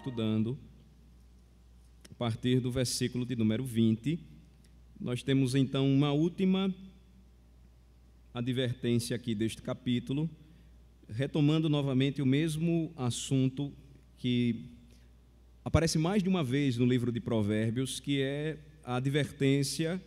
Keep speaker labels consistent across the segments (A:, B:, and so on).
A: estudando a partir do versículo de número 20. Nós temos então uma última advertência aqui deste capítulo, retomando novamente o mesmo assunto que aparece mais de uma vez no livro de Provérbios, que é a advertência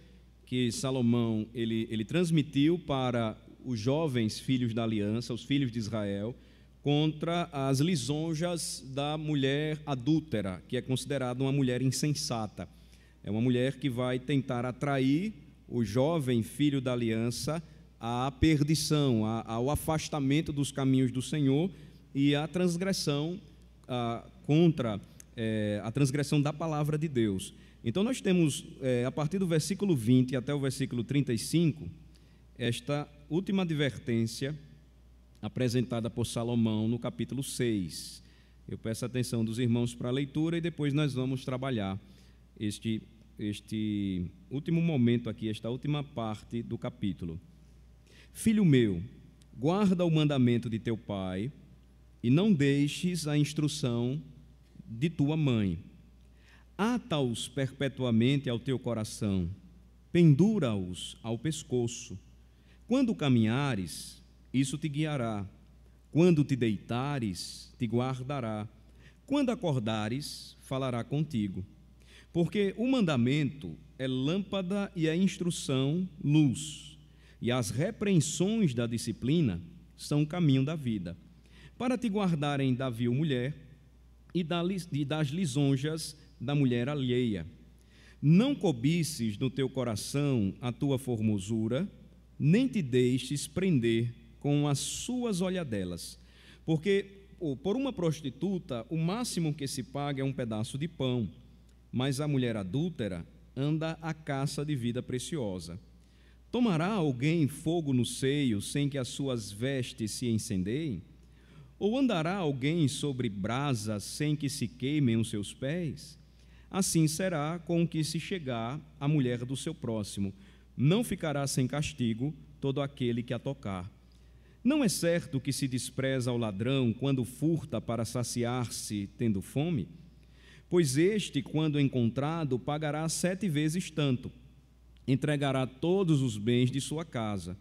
A: que Salomão ele transmitiu para os jovens filhos da aliança, os filhos de Israel, contra as lisonjas da mulher adúltera, que é considerada uma mulher insensata. É uma mulher que vai tentar atrair o jovem filho da aliança à perdição, ao afastamento dos caminhos do Senhor e à transgressão contra a transgressão da palavra de Deus. Então nós temos, a partir do versículo 20 até o versículo 35, esta última advertência apresentada por Salomão no capítulo 6. Eu peço a atenção dos irmãos para a leitura e depois nós vamos trabalhar este último momento aqui, esta última parte do capítulo. Filho meu, guarda o mandamento de teu pai e não deixes a instrução de tua mãe. Ata-os perpetuamente ao teu coração, pendura-os ao pescoço. Quando caminhares, isso te guiará. Quando te deitares, te guardará. Quando acordares, falará contigo. Porque o mandamento é lâmpada e a instrução, luz. E as repreensões da disciplina são o caminho da vida, para te guardarem da vil mulher e das lisonjas da mulher alheia. Não cobices no teu coração a tua formosura, nem te deixes prender com as suas olhadelas, porque por uma prostituta o máximo que se paga é um pedaço de pão, mas a mulher adúltera anda à caça de vida preciosa. Tomará alguém fogo no seio sem que as suas vestes se incendeiem? Ou andará alguém sobre brasa sem que se queimem os seus pés? Assim será com o que se chegar à mulher do seu próximo. Não ficará sem castigo todo aquele que a tocar. Não é certo que se despreza ao ladrão quando furta para saciar-se tendo fome? Pois este, quando encontrado, pagará 7 vezes tanto. Entregará todos os bens de sua casa.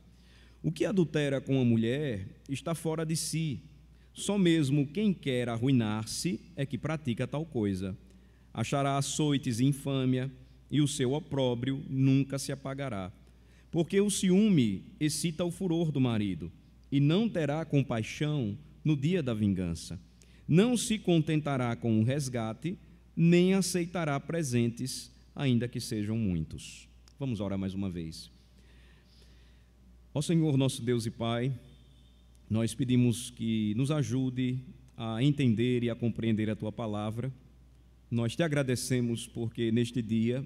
A: O que adultera com a mulher está fora de si. Só mesmo quem quer arruinar-se é que pratica tal coisa. Achará açoites e infâmia, e o seu opróbrio nunca se apagará. Porque o ciúme excita o furor do marido, e não terá compaixão no dia da vingança. Não se contentará com o resgate, nem aceitará presentes, ainda que sejam muitos. Vamos orar mais uma vez. Ó Senhor, nosso Deus e Pai, nós pedimos que nos ajude a entender e a compreender a Tua palavra. Nós te agradecemos porque neste dia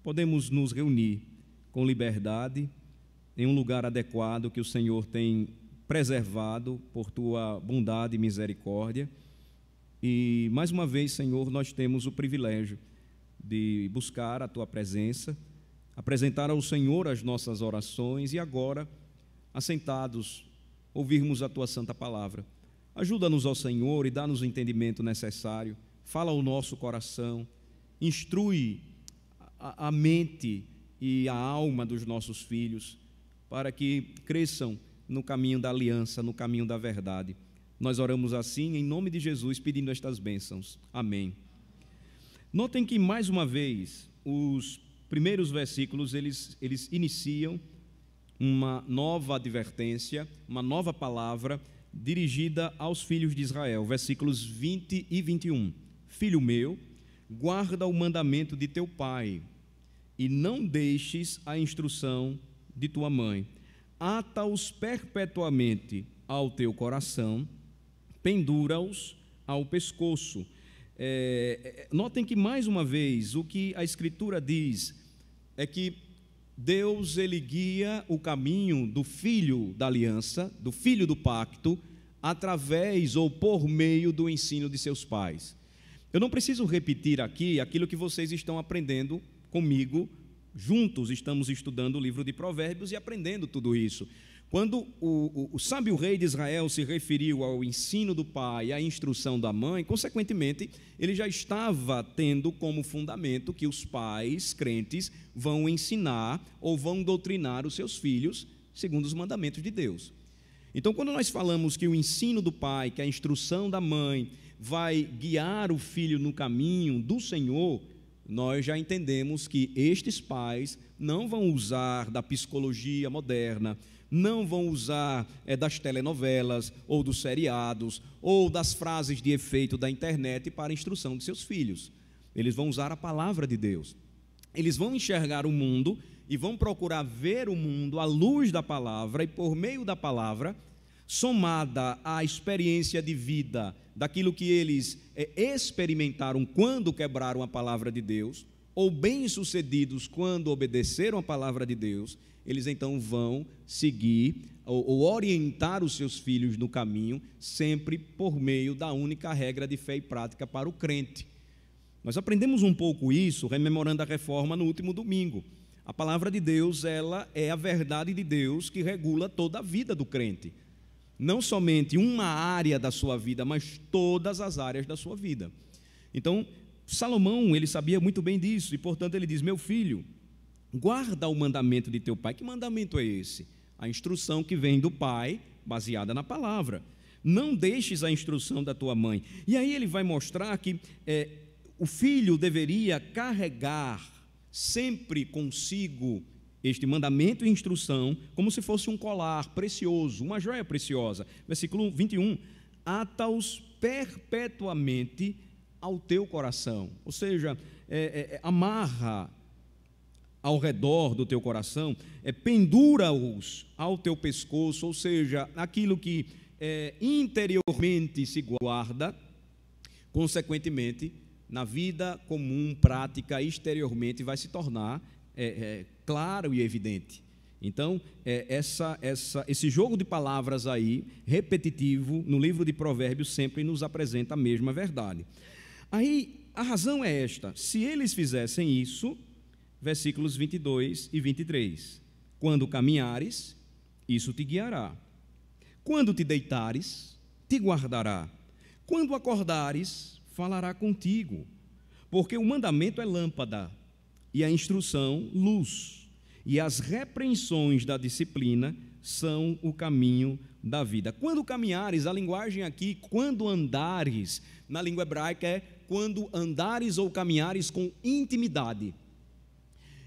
A: podemos nos reunir com liberdade em um lugar adequado que o Senhor tem preservado por Tua bondade e misericórdia. E mais uma vez, Senhor, nós temos o privilégio de buscar a Tua presença, apresentar ao Senhor as nossas orações e agora, assentados, ouvirmos a Tua santa palavra. Ajuda-nos, ó Senhor, e dá-nos o entendimento necessário. Fala ao nosso coração, instrui a mente e a alma dos nossos filhos para que cresçam no caminho da aliança, no caminho da verdade. Nós oramos assim em nome de Jesus, pedindo estas bênçãos. Amém. Notem que, mais uma vez, os primeiros versículos, eles iniciam uma nova advertência, uma nova palavra dirigida aos filhos de Israel, versículos 20 e 21. Filho meu, guarda o mandamento de teu pai e não deixes a instrução de tua mãe. Ata-os perpetuamente ao teu coração, pendura-os ao pescoço. Notem que, mais uma vez, o que a Escritura diz é que Deus, ele guia o caminho do filho da aliança, do filho do pacto, através ou por meio do ensino de seus pais. Eu não preciso repetir aqui aquilo que vocês estão aprendendo comigo juntos estamos estudando o livro de Provérbios e aprendendo tudo isso. Quando o sábio rei de Israel se referiu ao ensino do pai, à instrução da mãe, consequentemente, ele já estava tendo como fundamento que os pais crentes vão ensinar ou vão doutrinar os seus filhos segundo os mandamentos de Deus. Então, quando nós falamos que o ensino do pai, que a instrução da mãe vai guiar o filho no caminho do Senhor, nós já entendemos que estes pais não vão usar da psicologia moderna, não vão usar das telenovelas, ou dos seriados, ou das frases de efeito da internet para a instrução de seus filhos. Eles vão usar a palavra de Deus. Eles vão enxergar o mundo e vão procurar ver o mundo à luz da palavra, e por meio da palavra, somada à experiência de vida, daquilo que eles experimentaram quando quebraram a palavra de Deus, ou bem-sucedidos quando obedeceram a palavra de Deus, eles então vão seguir ou orientar os seus filhos no caminho, sempre por meio da única regra de fé e prática para o crente. Nós aprendemos um pouco isso, rememorando a reforma no último domingo. A palavra de Deus, ela é a verdade de Deus que regula toda a vida do crente. Não somente uma área da sua vida, mas todas as áreas da sua vida. Então, Salomão, ele sabia muito bem disso, e portanto ele diz: meu filho, guarda o mandamento de teu pai. Que mandamento é esse? A instrução que vem do pai, baseada na palavra. Não deixes a instrução da tua mãe. E aí ele vai mostrar que o filho deveria carregar sempre consigo este mandamento e instrução, como se fosse um colar precioso, uma joia preciosa. Versículo 21, ata-os perpetuamente ao teu coração, ou seja, amarra ao redor do teu coração, pendura-os ao teu pescoço, ou seja, aquilo que interiormente se guarda, consequentemente, na vida comum, prática, exteriormente, vai se tornar claro e evidente. Então, esse jogo de palavras aí, repetitivo, no livro de Provérbios, sempre nos apresenta a mesma verdade. Aí, a razão é esta: se eles fizessem isso, versículos 22 e 23, quando caminhares, isso te guiará, quando te deitares, te guardará, quando acordares, falará contigo, porque o mandamento é lâmpada, e a instrução luz, e as repreensões da disciplina são o caminho da vida. Quando caminhares, a linguagem aqui, quando andares, na língua hebraica é quando andares ou caminhares com intimidade.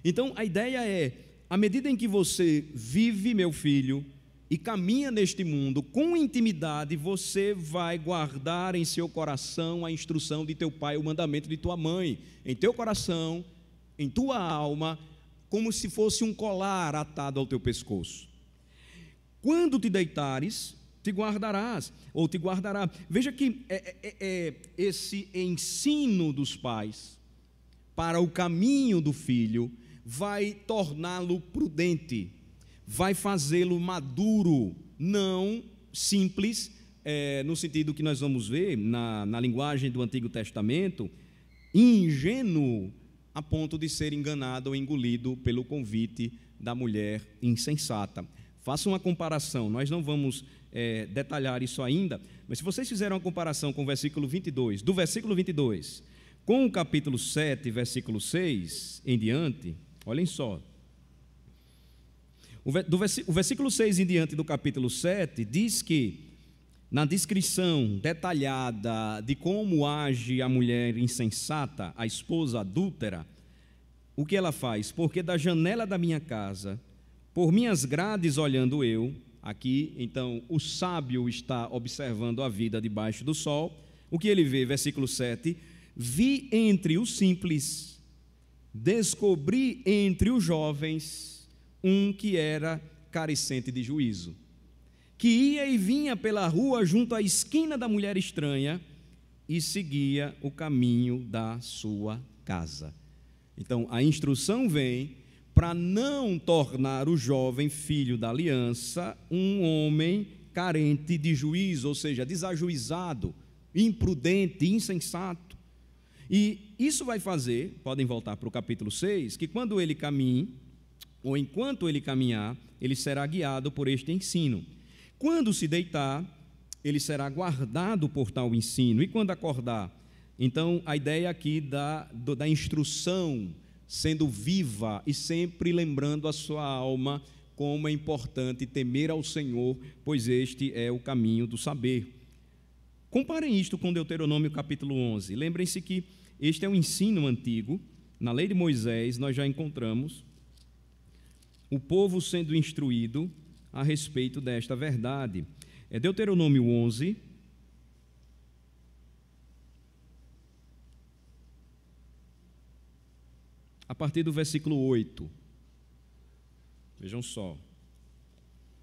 A: Então a ideia é, à medida em que você vive, meu filho, e caminha neste mundo com intimidade, você vai guardar em seu coração a instrução de teu pai, o mandamento de tua mãe, em teu coração, em tua alma, como se fosse um colar atado ao teu pescoço. Quando te deitares, te guardarás, ou te guardará. Veja que esse ensino dos pais para o caminho do filho vai torná-lo prudente, vai fazê-lo maduro, não simples, no sentido que nós vamos ver na linguagem do Antigo Testamento, ingênuo, a ponto de ser enganado ou engolido pelo convite da mulher insensata. Faça uma comparação, nós não vamos detalhar isso ainda, mas se vocês fizerem uma comparação com o versículo 22, do versículo 22, com o capítulo 7, versículo 6 em diante, olhem só, o versículo 6 em diante do capítulo 7 diz que, na descrição detalhada de como age a mulher insensata, a esposa adúltera, o que ela faz? Porque da janela da minha casa, por minhas grades olhando eu, aqui, então, o sábio está observando a vida debaixo do sol, o que ele vê? Versículo 7, vi entre os simples, descobri entre os jovens, um que era carecente de juízo, que ia e vinha pela rua junto à esquina da mulher estranha e seguia o caminho da sua casa. Então, a instrução vem para não tornar o jovem filho da aliança um homem carente de juízo, ou seja, desajuizado, imprudente, insensato. E isso vai fazer, podem voltar para o capítulo 6, que quando ele caminhe, ou enquanto ele caminhar, ele será guiado por este ensino. Quando se deitar, ele será guardado por tal ensino. E quando acordar? Então, a ideia aqui da instrução sendo viva e sempre lembrando a sua alma como é importante temer ao Senhor, pois este é o caminho do saber. Comparem isto com Deuteronômio capítulo 11. Lembrem-se que este é um ensino antigo. Na lei de Moisés nós já encontramos o povo sendo instruído a respeito desta verdade. É Deuteronômio 11, a partir do versículo 8. Vejam só.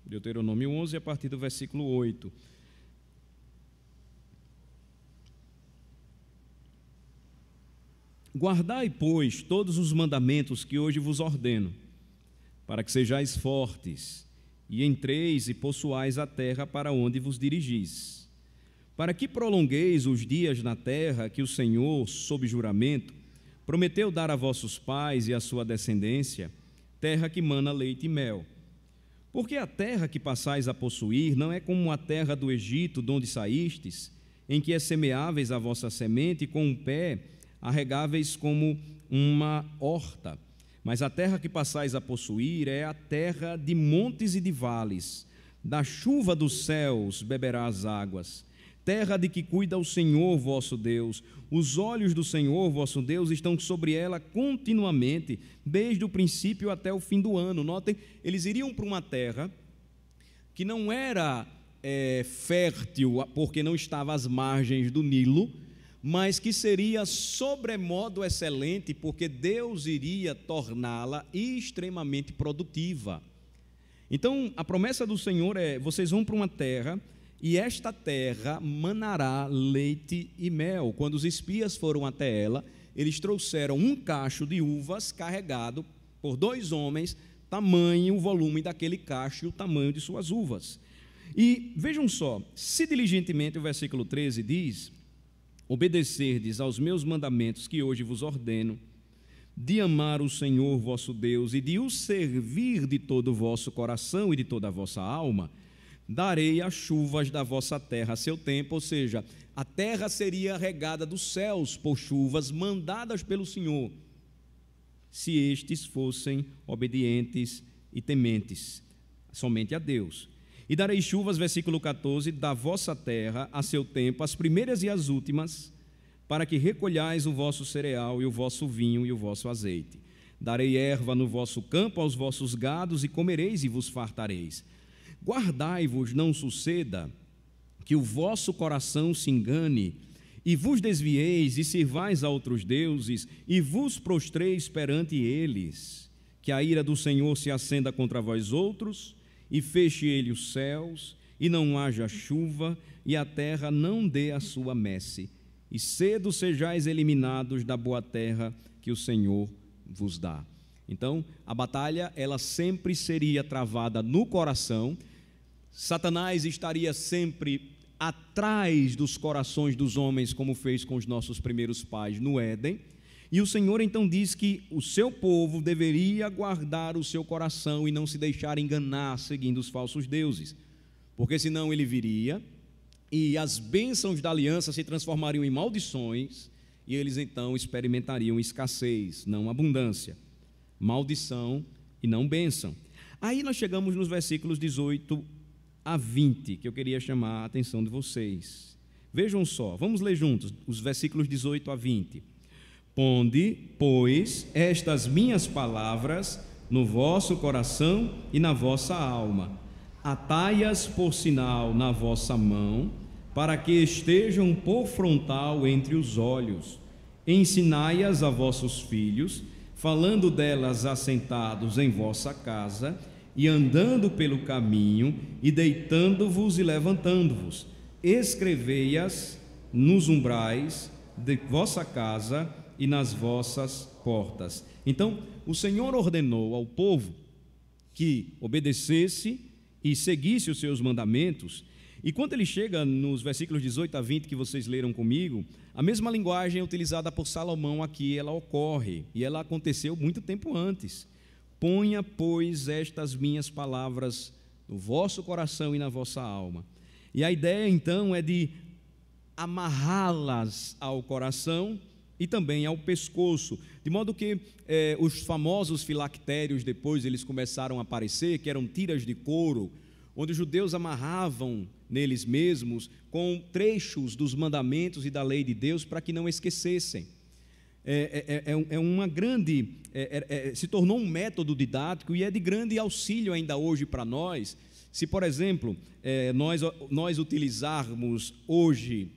A: Deuteronômio 11, a partir do versículo 8. Guardai, pois, todos os mandamentos que hoje vos ordeno, para que sejais fortes, e entreis e possuais a terra para onde vos dirigis, para que prolongueis os dias na terra que o Senhor, sob juramento, prometeu dar a vossos pais e à sua descendência, terra que mana leite e mel. Porque a terra que passais a possuir não é como a terra do Egito, de onde saístes, em que é semeáveis a vossa semente, e com um pé arregáveis como uma horta. Mas a terra que passais a possuir é a terra de montes e de vales, da chuva dos céus beberá as águas, terra de que cuida o Senhor vosso Deus. Os olhos do Senhor vosso Deus estão sobre ela continuamente, desde o princípio até o fim do ano. Notem, eles iriam para uma terra que não era fértil, porque não estava às margens do Nilo, mas que seria sobremodo excelente, porque Deus iria torná-la extremamente produtiva. Então, a promessa do Senhor é: vocês vão para uma terra, e esta terra manará leite e mel. Quando os espias foram até ela, eles trouxeram um cacho de uvas carregado por 2 homens, tamanho, o volume daquele cacho e o tamanho de suas uvas. E vejam só, se diligentemente, o versículo 13 diz: obedecerdes aos meus mandamentos que hoje vos ordeno, de amar o Senhor vosso Deus e de o servir de todo o vosso coração e de toda a vossa alma, darei as chuvas da vossa terra a seu tempo. Ou seja, a terra seria regada dos céus por chuvas mandadas pelo Senhor, se estes fossem obedientes e tementes somente a Deus. E darei chuvas, versículo 14, da vossa terra a seu tempo, as primeiras e as últimas, para que recolhais o vosso cereal e o vosso vinho e o vosso azeite. Darei erva no vosso campo aos vossos gados, e comereis e vos fartareis. Guardai-vos, não suceda que o vosso coração se engane, e vos desvieis e sirvais a outros deuses, e vos prostreis perante eles, que a ira do Senhor se acenda contra vós outros, e feche ele os céus, e não haja chuva, e a terra não dê a sua messe, e cedo sejais eliminados da boa terra que o Senhor vos dá. Então, a batalha, ela sempre seria travada no coração. Satanás estaria sempre atrás dos corações dos homens, como fez com os nossos primeiros pais no Éden. E o Senhor então diz que o seu povo deveria guardar o seu coração e não se deixar enganar seguindo os falsos deuses, porque senão ele viria e as bênçãos da aliança se transformariam em maldições, e eles então experimentariam escassez, não abundância, maldição e não bênção. Aí nós chegamos nos versículos 18 a 20, que eu queria chamar a atenção de vocês. Vejam só, vamos ler juntos os versículos 18 a 20. Ponde, pois, estas minhas palavras no vosso coração e na vossa alma, atai-as por sinal na vossa mão, para que estejam por frontal entre os olhos. Ensinai-as a vossos filhos, falando delas assentados em vossa casa, e andando pelo caminho, e deitando-vos e levantando-vos. Escrevei-as nos umbrais de vossa casa e nas vossas portas. Então, o Senhor ordenou ao povo que obedecesse e seguisse os seus mandamentos, E quando ele chega nos versículos 18 a 20 que vocês leram comigo, a mesma linguagem utilizada por Salomão aqui, ela ocorre, e ela aconteceu muito tempo antes. Ponha, pois, estas minhas palavras no vosso coração e na vossa alma. E a ideia, então, é de amarrá-las ao coração e também ao pescoço, de modo que os famosos filactérios, depois eles começaram a aparecer, que eram tiras de couro, onde os judeus amarravam neles mesmos com trechos dos mandamentos e da lei de Deus para que não esquecessem. Se tornou um método didático e é de grande auxílio ainda hoje para nós. Se, por exemplo, nós utilizarmos hoje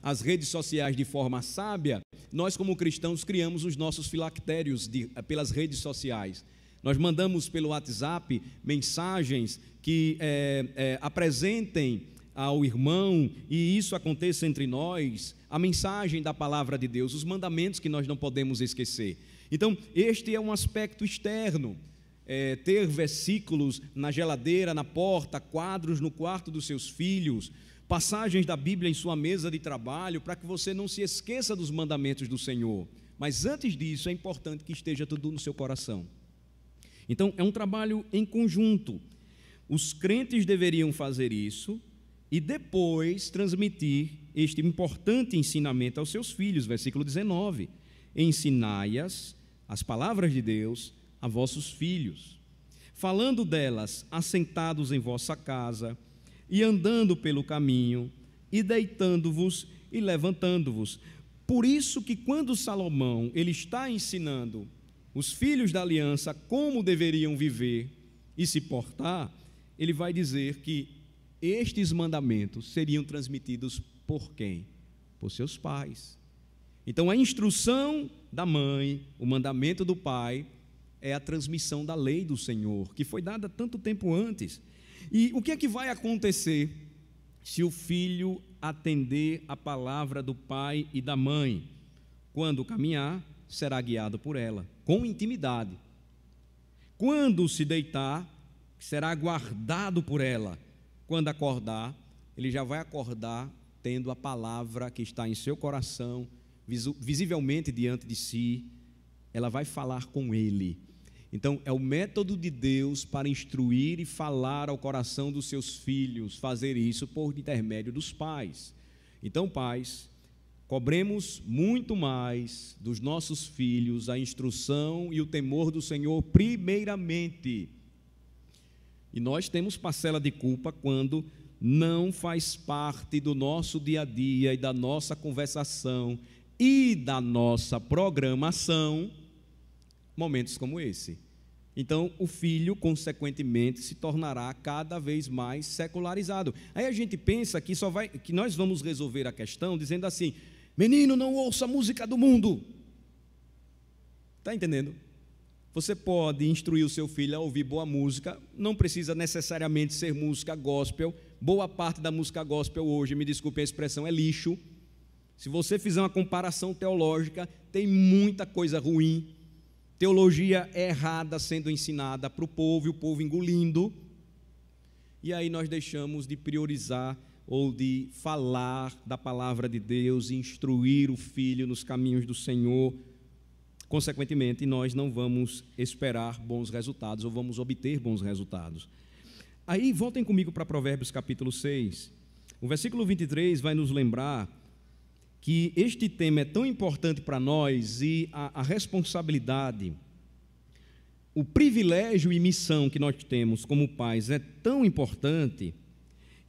A: as redes sociais de forma sábia, nós como cristãos criamos os nossos filactérios pelas redes sociais. Nós mandamos pelo WhatsApp mensagens que apresentem ao irmão, e isso aconteça entre nós, a mensagem da palavra de Deus, os mandamentos que nós não podemos esquecer. Então, este é um aspecto externo, ter versículos na geladeira, na porta, quadros no quarto dos seus filhos, passagens da Bíblia em sua mesa de trabalho, para que você não se esqueça dos mandamentos do Senhor. Mas antes disso, é importante que esteja tudo no seu coração. Então, é um trabalho em conjunto. Os crentes deveriam fazer isso e depois transmitir este importante ensinamento aos seus filhos. Versículo 19: ensinai-as as palavras de Deus a vossos filhos, falando delas assentados em vossa casa, e andando pelo caminho, e deitando-vos e levantando-vos. Por isso que quando Salomão ele está ensinando os filhos da aliança como deveriam viver e se portar, ele vai dizer que estes mandamentos seriam transmitidos por quem? Por seus pais. Então, a instrução da mãe, o mandamento do pai, é a transmissão da lei do Senhor, que foi dada tanto tempo antes. E o que é que vai acontecer se o filho atender a palavra do pai e da mãe? Quando caminhar, será guiado por ela, com intimidade. Quando se deitar, será guardado por ela. Quando acordar, ele já vai acordar tendo a palavra que está em seu coração, visivelmente diante de si. Ela vai falar com ele. Então, é o método de Deus para instruir e falar ao coração dos seus filhos, fazer isso por intermédio dos pais. Então, pais, cobremos muito mais dos nossos filhos a instrução e o temor do Senhor primeiramente. E nós temos parcela de culpa quando não faz parte do nosso dia a dia e da nossa conversação e da nossa programação momentos como esse. Então, o filho, consequentemente, se tornará cada vez mais secularizado. Aí a gente pensa que nós vamos resolver a questão dizendo assim: menino, não ouça a música do mundo. Está entendendo? Você pode instruir o seu filho a ouvir boa música, não precisa necessariamente ser música gospel. Boa parte da música gospel hoje, me desculpe a expressão, é lixo. Se você fizer uma comparação teológica, tem muita coisa ruim. Teologia errada sendo ensinada para o povo e o povo engolindo. E aí nós deixamos de priorizar ou de falar da palavra de Deus, instruir o filho nos caminhos do Senhor. Consequentemente, nós não vamos esperar bons resultados ou vamos obter bons resultados. Aí, voltem comigo para Provérbios capítulo 6. O versículo 23 vai nos lembrar que este tema é tão importante para nós e a responsabilidade, o privilégio e missão que nós temos como pais é tão importante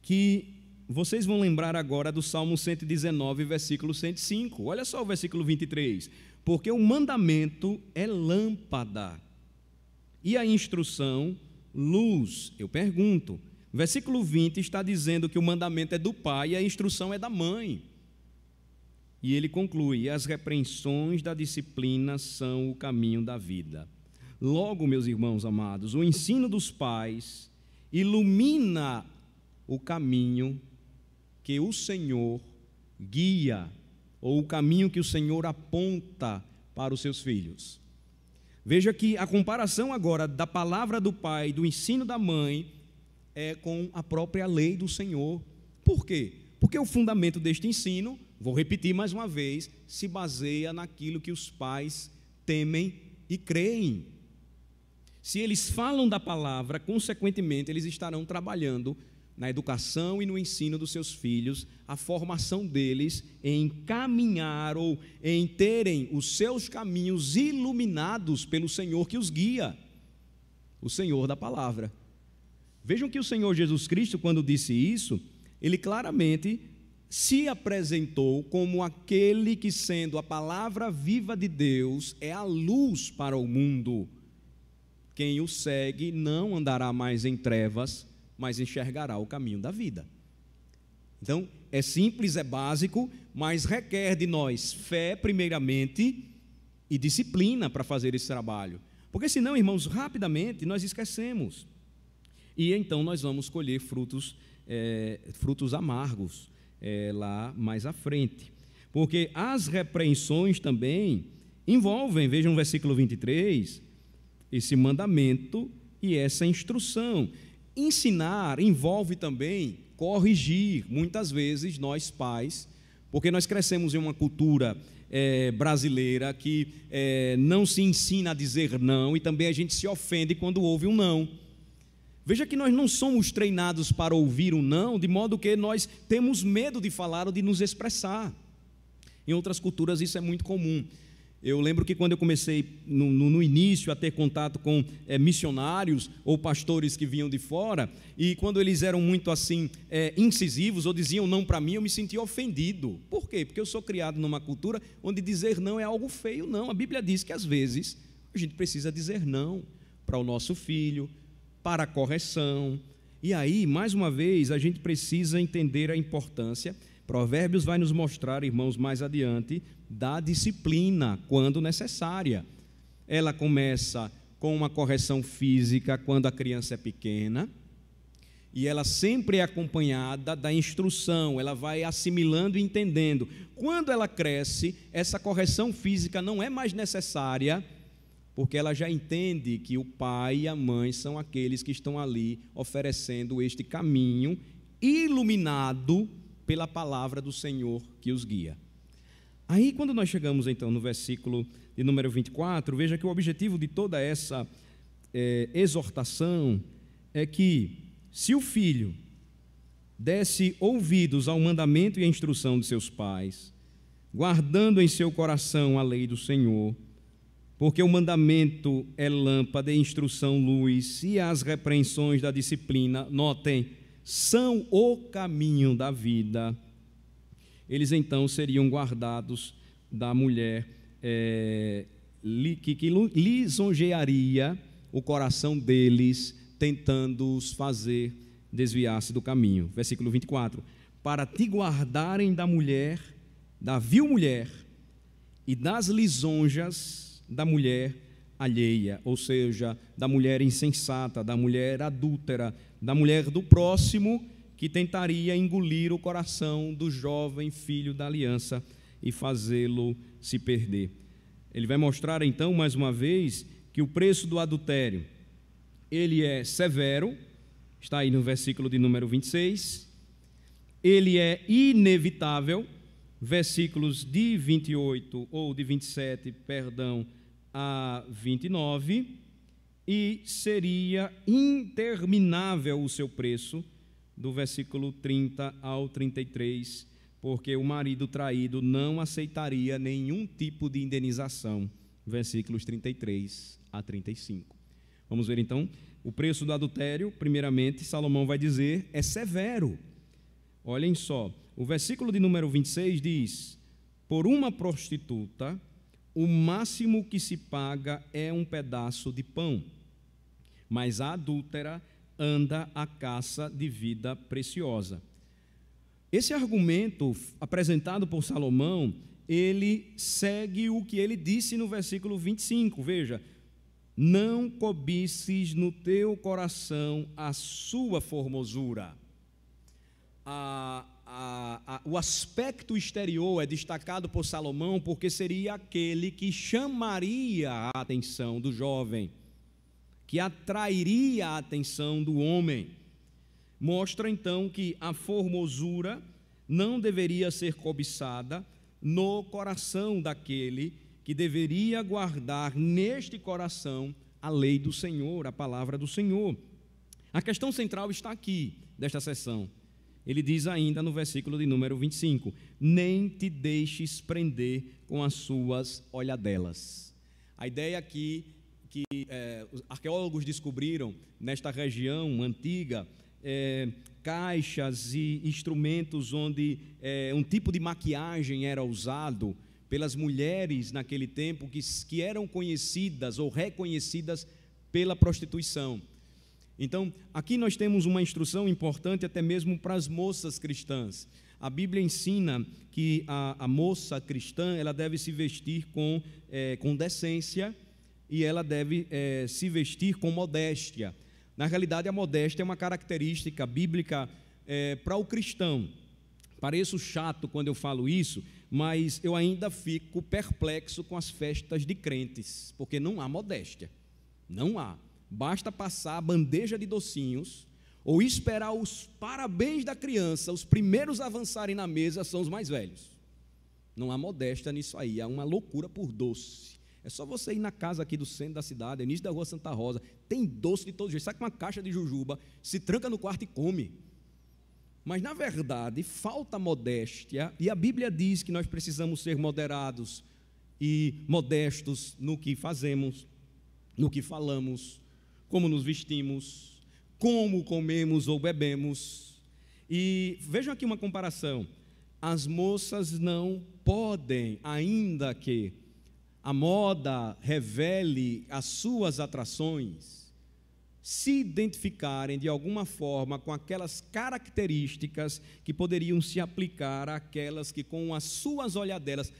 A: que vocês vão lembrar agora do Salmo 119, versículo 105. Olha só o versículo 23. Porque o mandamento é lâmpada e a instrução, luz. Eu pergunto, versículo 20 está dizendo que o mandamento é do pai e a instrução é da mãe. E ele conclui: as repreensões da disciplina são o caminho da vida. Logo, meus irmãos amados, o ensino dos pais ilumina o caminho que o Senhor guia, ou o caminho que o Senhor aponta para os seus filhos. Veja que a comparação agora da palavra do pai, do ensino da mãe, é com a própria lei do Senhor. Por quê? Porque o fundamento deste ensino, vou repetir mais uma vez, se baseia naquilo que os pais temem e creem. Se eles falam da palavra, consequentemente, eles estarão trabalhando na educação e no ensino dos seus filhos, a formação deles em caminhar ou em terem os seus caminhos iluminados pelo Senhor que os guia, o Senhor da palavra. Vejam que o Senhor Jesus Cristo, quando disse isso, ele claramente se apresentou como aquele que, sendo a palavra viva de Deus, é a luz para o mundo. Quem o segue não andará mais em trevas, mas enxergará o caminho da vida. Então, é simples, é básico, mas requer de nós fé, primeiramente, e disciplina para fazer esse trabalho. Porque senão, irmãos, rapidamente nós esquecemos. E então nós vamos colher frutos amargos lá mais à frente. Porque as repreensões também envolvem, vejam o versículo 23, esse mandamento e essa instrução. Ensinar envolve também corrigir, muitas vezes nós pais, porque nós crescemos em uma cultura brasileira que não se ensina a dizer não, e também a gente se ofende quando ouve um não. Veja que nós não somos treinados para ouvir um não, de modo que nós temos medo de falar ou de nos expressar. Em outras culturas isso é muito comum. Eu lembro que quando eu comecei no início a ter contato com missionários ou pastores que vinham de fora, e quando eles eram muito assim incisivos ou diziam não para mim, eu me sentia ofendido. Por quê? Porque eu sou criado numa cultura onde dizer não é algo feio, não. A Bíblia diz que às vezes a gente precisa dizer não para o nosso filho, para a correção. E aí, mais uma vez, a gente precisa entender a importância. Provérbios vai nos mostrar, irmãos, mais adiante, da disciplina quando necessária. Ela começa com uma correção física quando a criança é pequena, e ela sempre é acompanhada da instrução, ela vai assimilando e entendendo. Quando ela cresce, essa correção física não é mais necessária, porque ela já entende que o pai e a mãe são aqueles que estão ali oferecendo este caminho iluminado pela palavra do Senhor que os guia. Aí, quando nós chegamos, então, no versículo de número 24, veja que o objetivo de toda essa exortação é que, se o filho desse ouvidos ao mandamento e à instrução de seus pais, guardando em seu coração a lei do Senhor, porque o mandamento é lâmpada e instrução luz, e as repreensões da disciplina, notem, são o caminho da vida, eles então seriam guardados da mulher que lisonjearia o coração deles, tentando-os fazer desviar-se do caminho. Versículo 24: para te guardarem da mulher, da vil mulher, e das lisonjas da mulher alheia, ou seja, da mulher insensata, da mulher adúltera, da mulher do próximo, que tentaria engolir o coração do jovem filho da aliança e fazê-lo se perder. Ele vai mostrar então, mais uma vez, que o preço do adultério, ele é severo, está aí no versículo de número 26, ele é inevitável, versículos de 28, ou de 27, perdão, a 29, e seria interminável o seu preço, do versículo 30 ao 33, porque o marido traído não aceitaria nenhum tipo de indenização, versículos 33 a 35. Vamos ver então, o preço do adultério, primeiramente, Salomão vai dizer, é severo. Olhem só, o versículo de número 26 diz: por uma prostituta, o máximo que se paga é um pedaço de pão, mas a adúltera anda à caça de vida preciosa. Esse argumento apresentado por Salomão, ele segue o que ele disse no versículo 25, veja: não cobices no teu coração a sua formosura. O aspecto exterior é destacado por Salomão porque seria aquele que chamaria a atenção do jovem, que atrairia a atenção do homem. mostra então que a formosura não deveria ser cobiçada no coração daquele que deveria guardar neste coração a lei do Senhor, a palavra do Senhor. A questão central está aqui, desta sessão. Ele diz ainda no versículo de número 25: nem te deixes prender com as suas olhadelas. A ideia aqui que os arqueólogos descobriram nesta região antiga, caixas e instrumentos onde um tipo de maquiagem era usado pelas mulheres naquele tempo que eram conhecidas ou reconhecidas pela prostituição. Então, aqui nós temos uma instrução importante até mesmo para as moças cristãs. A Bíblia ensina que a moça cristã ela deve se vestir com decência e ela deve se vestir com modéstia. Na realidade, a modéstia é uma característica bíblica para o cristão. Pareço chato quando eu falo isso, mas eu ainda fico perplexo com as festas de crentes, porque não há modéstia, não há. Basta passar a bandeja de docinhos ou esperar os parabéns da criança, os primeiros a avançarem na mesa são os mais velhos. Não há modéstia nisso aí, há uma loucura por doce. É só você ir na casa aqui do centro da cidade, início da rua Santa Rosa, tem doce de todo jeito, sai com uma caixa de jujuba, se tranca no quarto e come. Mas, na verdade, falta modéstia, e a Bíblia diz que nós precisamos ser moderados e modestos no que fazemos, no que falamos, como nos vestimos, como comemos ou bebemos. E vejam aqui uma comparação: as moças não podem, ainda que a moda revele as suas atrações, se identificarem de alguma forma com aquelas características que poderiam se aplicar àquelas que com as suas olhadelas,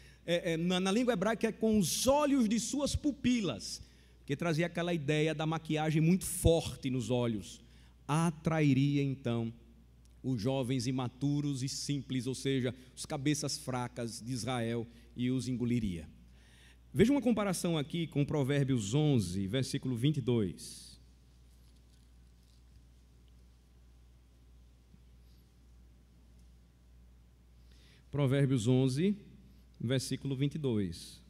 A: na língua hebraica é com os olhos de suas pupilas, que trazia aquela ideia da maquiagem muito forte nos olhos, atrairia então os jovens imaturos e simples, ou seja, os cabeças fracas de Israel, e os engoliria. Veja uma comparação aqui com Provérbios 11, versículo 22. Provérbios 11, versículo 22.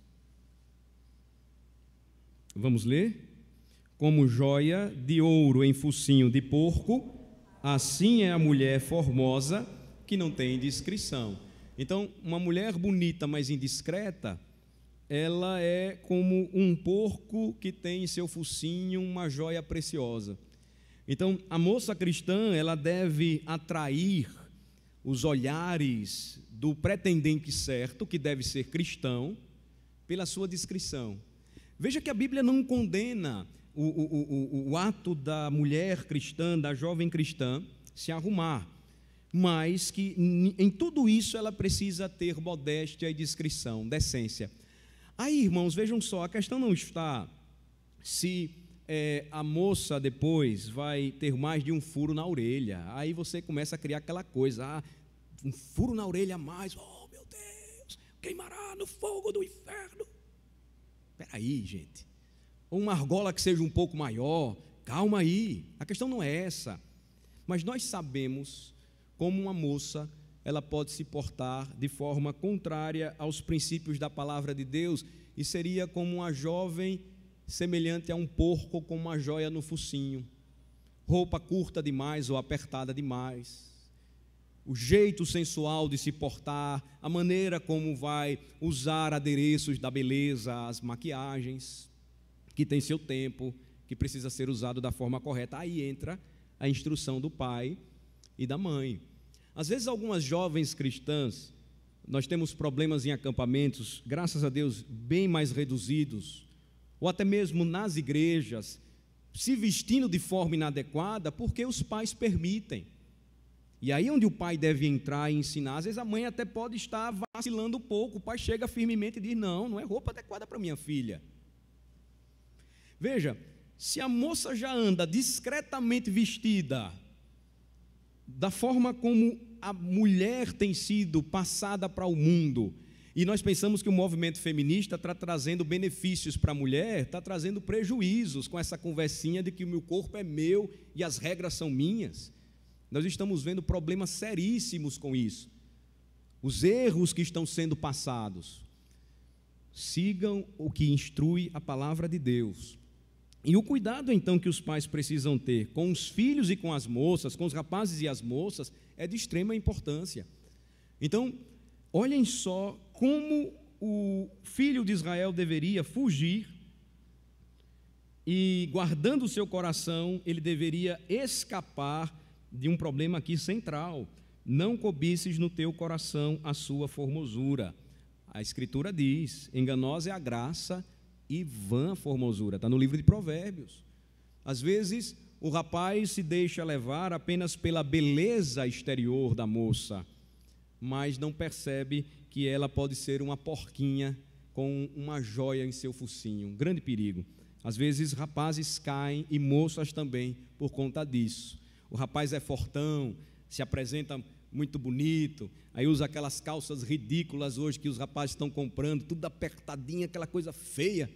A: Vamos ler? Como joia de ouro em focinho de porco, assim é a mulher formosa que não tem discrição. Então, uma mulher bonita, mas indiscreta, ela é como um porco que tem em seu focinho uma joia preciosa. Então, a moça cristã, ela deve atrair os olhares do pretendente certo, que deve ser cristão, pela sua discrição. Veja que a Bíblia não condena o ato da mulher cristã, da jovem cristã, se arrumar, mas que em tudo isso ela precisa ter modéstia e discrição, decência. Aí, irmãos, vejam só, a questão não está se a moça depois vai ter mais de um furo na orelha. Aí você começa a criar aquela coisa, um furo na orelha a mais, oh meu Deus, queimará no fogo do inferno. Espera aí, gente. Ou uma argola que seja um pouco maior, calma aí, a questão não é essa. Mas nós sabemos como uma moça, ela pode se portar de forma contrária aos princípios da palavra de Deus, e seria como uma jovem semelhante a um porco com uma joia no focinho, roupa curta demais ou apertada demais, o jeito sensual de se portar, a maneira como vai usar adereços da beleza, as maquiagens, que tem seu tempo, que precisa ser usado da forma correta. Aí entra a instrução do pai e da mãe. Às vezes algumas jovens cristãs, nós temos problemas em acampamentos, graças a Deus, bem mais reduzidos, ou até mesmo nas igrejas, se vestindo de forma inadequada, porque os pais permitem. E aí onde o pai deve entrar e ensinar, às vezes a mãe até pode estar vacilando um pouco, o pai chega firmemente e diz, não é roupa adequada para minha filha. Veja, se a moça já anda discretamente vestida, da forma como a mulher tem sido passada para o mundo, e nós pensamos que o movimento feminista está trazendo benefícios para a mulher, está trazendo prejuízos com essa conversinha de que o meu corpo é meu e as regras são minhas. Nós estamos vendo problemas seríssimos com isso. Os erros que estão sendo passados. Sigam o que instrui a palavra de Deus. E o cuidado, então, que os pais precisam ter com os filhos e com as moças, com os rapazes e as moças, é de extrema importância. Então, olhem só como o filho de Israel deveria fugir e, guardando o seu coração, ele deveria escapar de um problema aqui central. Não cobices no teu coração a sua formosura. A Escritura diz, enganosa é a graça e vã a formosura. Está no livro de Provérbios. Às vezes, o rapaz se deixa levar apenas pela beleza exterior da moça, mas não percebe que ela pode ser uma porquinha com uma joia em seu focinho. Um grande perigo. Às vezes, rapazes caem e moças também por conta disso. O rapaz é fortão, se apresenta muito bonito, aí usa aquelas calças ridículas hoje que os rapazes estão comprando, tudo apertadinho, aquela coisa feia,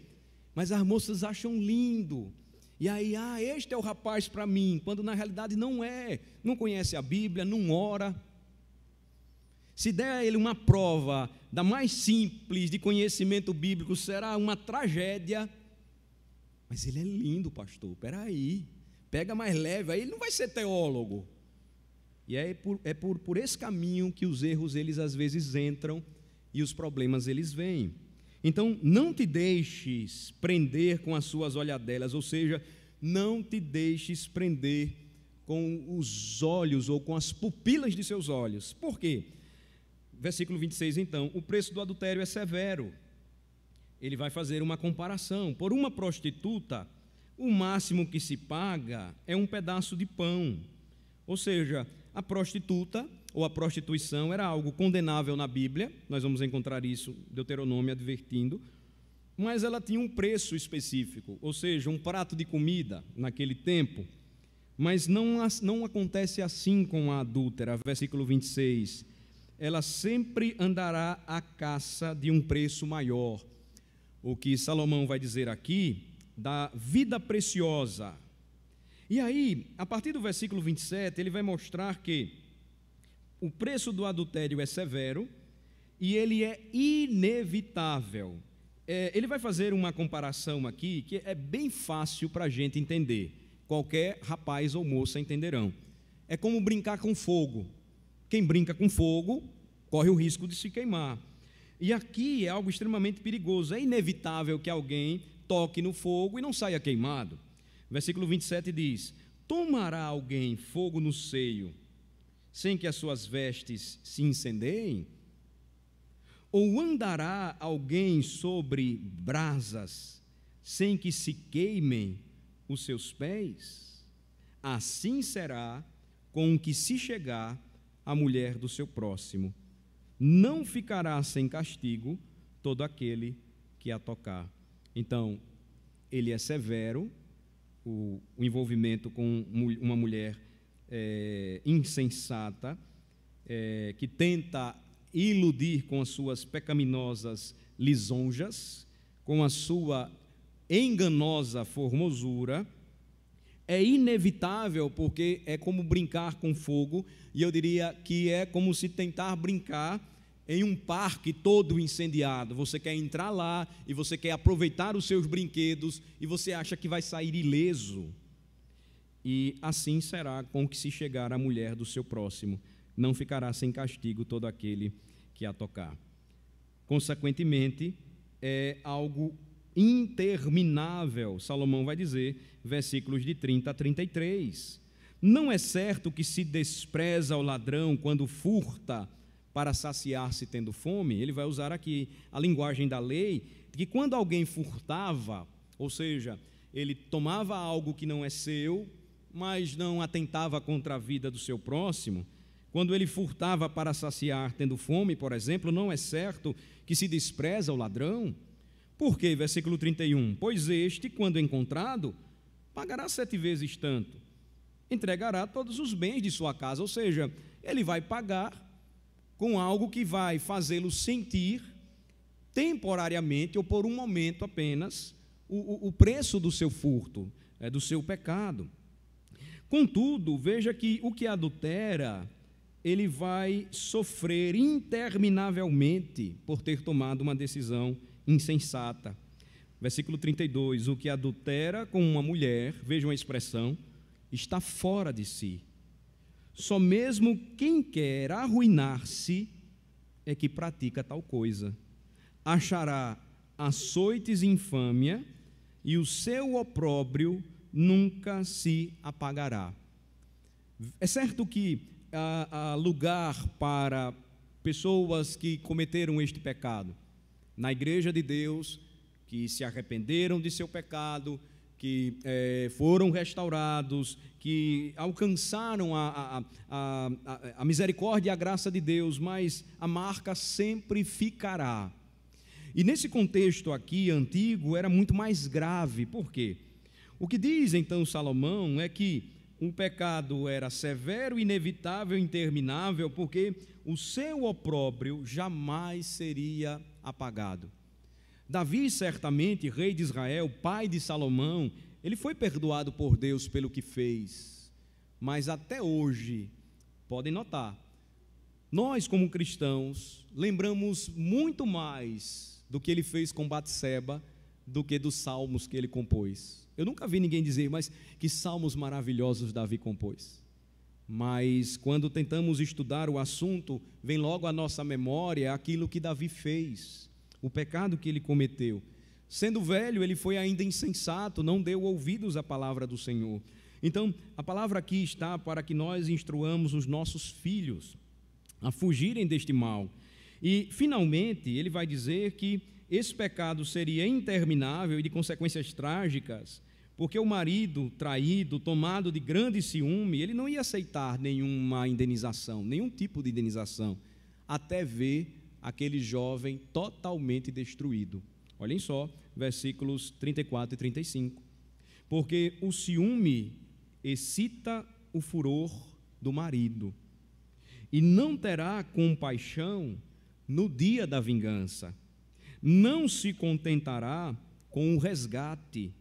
A: mas as moças acham lindo, e aí, este é o rapaz para mim, quando na realidade não é, não conhece a Bíblia, não ora. Se der a ele uma prova da mais simples de conhecimento bíblico, será uma tragédia. Mas ele é lindo, pastor, peraí, pega mais leve, aí ele não vai ser teólogo. E é por esse caminho que os erros, eles às vezes entram e os problemas, eles vêm. Então, não te deixes prender com as suas olhadelas, ou seja, não te deixes prender com os olhos ou com as pupilas de seus olhos. Por quê? Versículo 26, então, o preço do adultério é severo. Ele vai fazer uma comparação. Por uma prostituta, o máximo que se paga é um pedaço de pão. Ou seja, a prostituta ou a prostituição era algo condenável na Bíblia, nós vamos encontrar isso, Deuteronômio advertindo, mas ela tinha um preço específico, ou seja, um prato de comida naquele tempo. Mas não acontece assim com a adúltera, versículo 26, ela sempre andará à caça de um preço maior. O que Salomão vai dizer aqui, da vida preciosa. E aí, a partir do versículo 27, ele vai mostrar que o preço do adultério é severo e ele é inevitável. Ele vai fazer uma comparação aqui que é bem fácil para a gente entender. Qualquer rapaz ou moça entenderão. É como brincar com fogo. Quem brinca com fogo corre o risco de se queimar. E aqui é algo extremamente perigoso. É inevitável que alguém toque no fogo e não saia queimado. Versículo 27 diz, tomará alguém fogo no seio, sem que as suas vestes se incendeiem? Ou andará alguém sobre brasas, sem que se queimem os seus pés? Assim será com o que se chegar à mulher do seu próximo. Não ficará sem castigo todo aquele que a tocar. Então, ele é severo, o envolvimento com uma mulher insensata, que tenta iludir com as suas pecaminosas lisonjas, com a sua enganosa formosura, é inevitável, porque é como brincar com fogo, e eu diria que é como se tentar brincar em um parque todo incendiado. Você quer entrar lá e você quer aproveitar os seus brinquedos e você acha que vai sair ileso. E assim será com que se chegar a mulher do seu próximo. Não ficará sem castigo todo aquele que a tocar. Consequentemente, é algo interminável, Salomão vai dizer, versículos de 30 a 33. Não é certo que se despreza o ladrão quando furta para saciar-se tendo fome? Ele vai usar aqui a linguagem da lei, que quando alguém furtava, ou seja, ele tomava algo que não é seu, mas não atentava contra a vida do seu próximo, quando ele furtava para saciar tendo fome, por exemplo, não é certo que se despreza o ladrão? Por quê? Versículo 31, pois este, quando encontrado, pagará 7 vezes tanto, entregará todos os bens de sua casa, ou seja, ele vai pagar com algo que vai fazê-lo sentir temporariamente ou por um momento apenas o preço do seu furto, do seu pecado. Contudo, veja que o que adultera, ele vai sofrer interminavelmente por ter tomado uma decisão insensata. Versículo 32, o que adultera com uma mulher, vejam a expressão, está fora de si. Só mesmo quem quer arruinar-se é que pratica tal coisa. Achará açoites e infâmia, e o seu opróbrio nunca se apagará. É certo que há lugar para pessoas que cometeram este pecado. Na igreja de Deus, que se arrependeram de seu pecado, que foram restaurados, que alcançaram a misericórdia e a graça de Deus, mas a marca sempre ficará. E nesse contexto aqui, antigo, era muito mais grave. Por quê? O que diz então Salomão é que o pecado era severo, inevitável, interminável, porque o seu opróbrio jamais seria apagado. Davi, certamente, rei de Israel, pai de Salomão, ele foi perdoado por Deus pelo que fez, mas até hoje, podem notar, nós como cristãos, lembramos muito mais do que ele fez com Batseba do que dos salmos que ele compôs. Eu nunca vi ninguém dizer, mas que salmos maravilhosos Davi compôs. Mas quando tentamos estudar o assunto, vem logo à nossa memória aquilo que Davi fez, o pecado que ele cometeu. Sendo velho, ele foi ainda insensato, não deu ouvidos à palavra do Senhor. Então, a palavra aqui está para que nós instruamos os nossos filhos a fugirem deste mal. E, finalmente, ele vai dizer que esse pecado seria interminável e de consequências trágicas, porque o marido traído, tomado de grande ciúme, ele não ia aceitar nenhuma indenização, nenhum tipo de indenização, até ver aquele jovem totalmente destruído. Olhem só, versículos 34 e 35. Porque o ciúme excita o furor do marido, e não terá compaixão no dia da vingança, não se contentará com o resgate,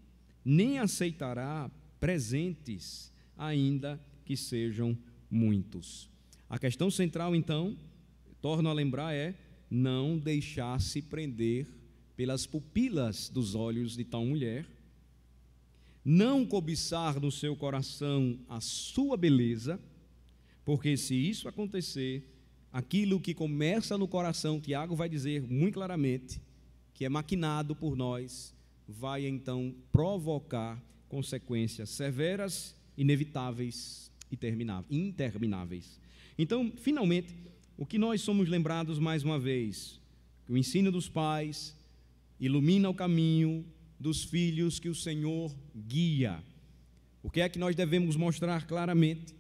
A: nem aceitará presentes, ainda que sejam muitos. A questão central, então, torno a lembrar, é não deixar-se prender pelas pupilas dos olhos de tal mulher, não cobiçar no seu coração a sua beleza, porque se isso acontecer, aquilo que começa no coração, Tiago vai dizer muito claramente, que é maquinado por nós, vai então provocar consequências severas, inevitáveis e intermináveis. Então, finalmente, o que nós somos lembrados mais uma vez, que o ensino dos pais ilumina o caminho dos filhos que o Senhor guia. O que é que nós devemos mostrar claramente?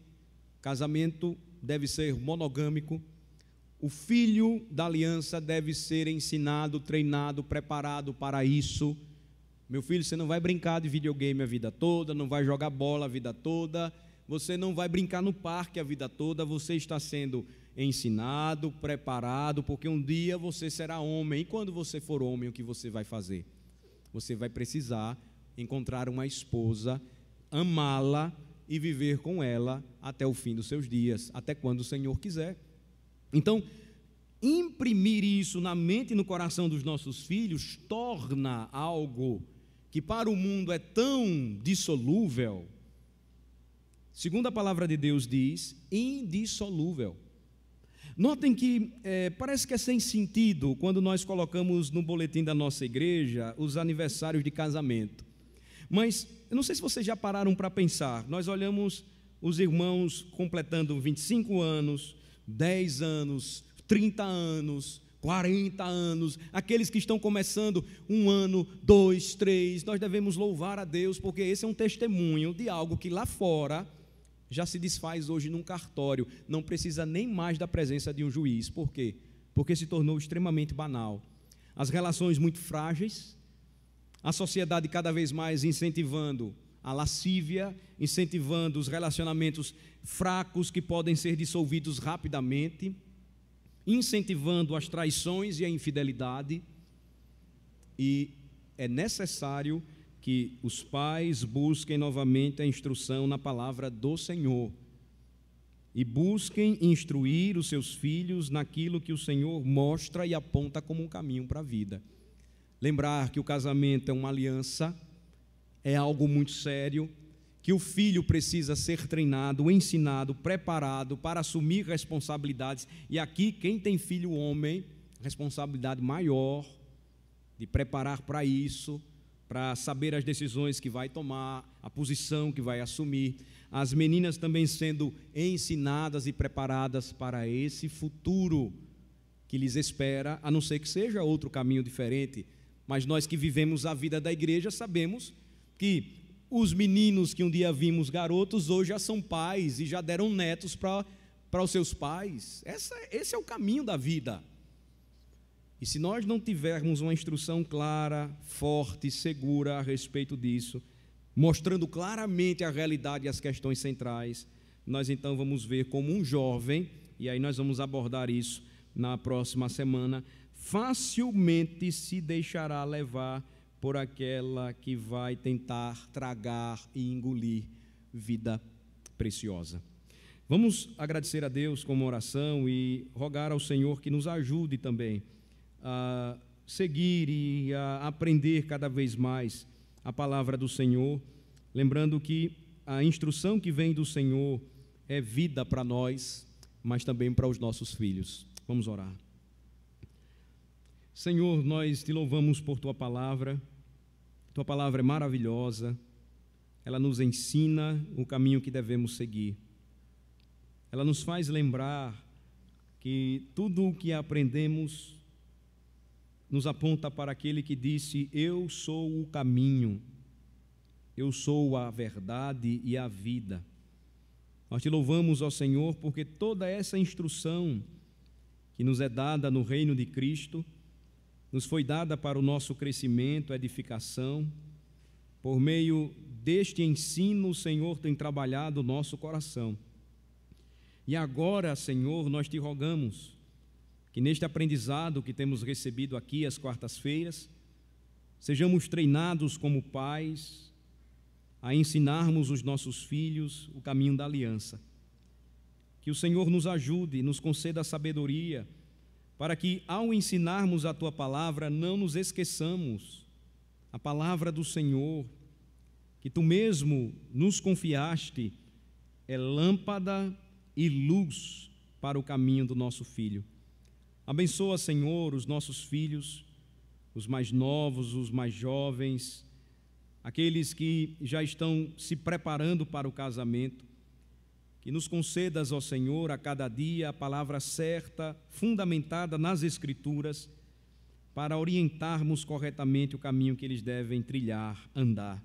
A: Casamento deve ser monogâmico. O filho da aliança deve ser ensinado, treinado, preparado para isso. Meu filho, você não vai brincar de videogame a vida toda, não vai jogar bola a vida toda, você não vai brincar no parque a vida toda, você está sendo ensinado, preparado, porque um dia você será homem, e quando você for homem, o que você vai fazer? Você vai precisar encontrar uma esposa, amá-la e viver com ela até o fim dos seus dias, até quando o Senhor quiser. Então, imprimir isso na mente e no coração dos nossos filhos torna algo que para o mundo é tão dissolúvel, segundo a palavra de Deus diz, indissolúvel. Notem que parece que é sem sentido quando nós colocamos no boletim da nossa igreja os aniversários de casamento. Mas eu não sei se vocês já pararam para pensar, nós olhamos os irmãos completando 25 anos, 10 anos, 30 anos, 40 anos, aqueles que estão começando 1 ano, 2, 3, nós devemos louvar a Deus, porque esse é um testemunho de algo que lá fora já se desfaz hoje num cartório, não precisa nem mais da presença de um juiz. Por quê? Porque se tornou extremamente banal. As relações muito frágeis, a sociedade cada vez mais incentivando a lascívia, incentivando os relacionamentos fracos que podem ser dissolvidos rapidamente, incentivando as traições e a infidelidade, e é necessário que os pais busquem novamente a instrução na palavra do Senhor e busquem instruir os seus filhos naquilo que o Senhor mostra e aponta como um caminho para a vida. Lembrar que o casamento é uma aliança, é algo muito sério, que o filho precisa ser treinado, ensinado, preparado para assumir responsabilidades. E aqui, quem tem filho homem, responsabilidade maior de preparar para isso, para saber as decisões que vai tomar, a posição que vai assumir. As meninas também sendo ensinadas e preparadas para esse futuro que lhes espera, a não ser que seja outro caminho diferente. Mas nós que vivemos a vida da igreja sabemos que os meninos que um dia vimos garotos, hoje já são pais e já deram netos para os seus pais. Esse é o caminho da vida. E se nós não tivermos uma instrução clara, forte, segura a respeito disso, mostrando claramente a realidade e as questões centrais, nós então vamos ver como um jovem, e aí nós vamos abordar isso na próxima semana, facilmente se deixará levar por aquela que vai tentar tragar e engolir vida preciosa. Vamos agradecer a Deus com uma oração e rogar ao Senhor que nos ajude também a seguir e a aprender cada vez mais a palavra do Senhor, lembrando que a instrução que vem do Senhor é vida para nós, mas também para os nossos filhos. Vamos orar. Senhor, nós te louvamos por Tua palavra é maravilhosa, ela nos ensina o caminho que devemos seguir, ela nos faz lembrar que tudo o que aprendemos nos aponta para aquele que disse: eu sou o caminho, eu sou a verdade e a vida. Nós te louvamos, ó Senhor, porque toda essa instrução que nos é dada no reino de Cristo nos foi dada para o nosso crescimento, edificação. Por meio deste ensino, o Senhor tem trabalhado o nosso coração. E agora, Senhor, nós te rogamos que neste aprendizado que temos recebido aqui às quartas-feiras, sejamos treinados como pais a ensinarmos os nossos filhos o caminho da aliança. Que o Senhor nos ajude, nos conceda a sabedoria, para que, ao ensinarmos a Tua palavra, não nos esqueçamos a palavra do Senhor, que Tu mesmo nos confiaste, é lâmpada e luz para o caminho do nosso filho. Abençoa, Senhor, os nossos filhos, os mais novos, os mais jovens, aqueles que já estão se preparando para o casamento. Que nos concedas, ó Senhor, a cada dia a palavra certa, fundamentada nas Escrituras, para orientarmos corretamente o caminho que eles devem trilhar, andar.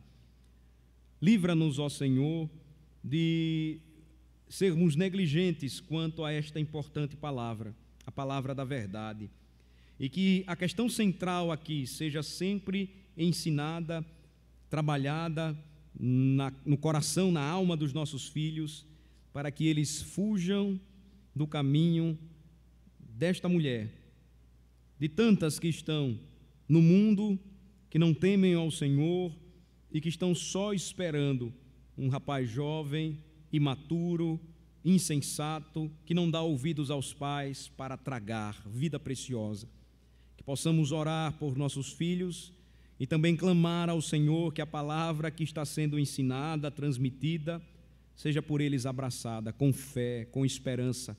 A: Livra-nos, ó Senhor, de sermos negligentes quanto a esta importante palavra, a palavra da verdade. E que a questão central aqui seja sempre ensinada, trabalhada no coração, na alma dos nossos filhos, para que eles fujam do caminho desta mulher, de tantas que estão no mundo, que não temem ao Senhor e que estão só esperando um rapaz jovem, imaturo, insensato, que não dá ouvidos aos pais para tragar vida preciosa. Que possamos orar por nossos filhos e também clamar ao Senhor que a palavra que está sendo ensinada, transmitida, seja por eles abraçada com fé, com esperança,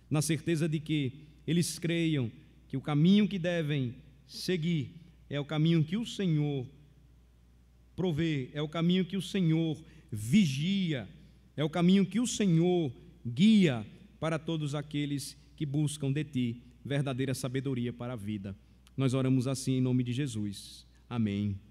A: na certeza de que eles creiam que o caminho que devem seguir é o caminho que o Senhor provê, é o caminho que o Senhor vigia, é o caminho que o Senhor guia para todos aqueles que buscam de Ti verdadeira sabedoria para a vida. Nós oramos assim em nome de Jesus. Amém.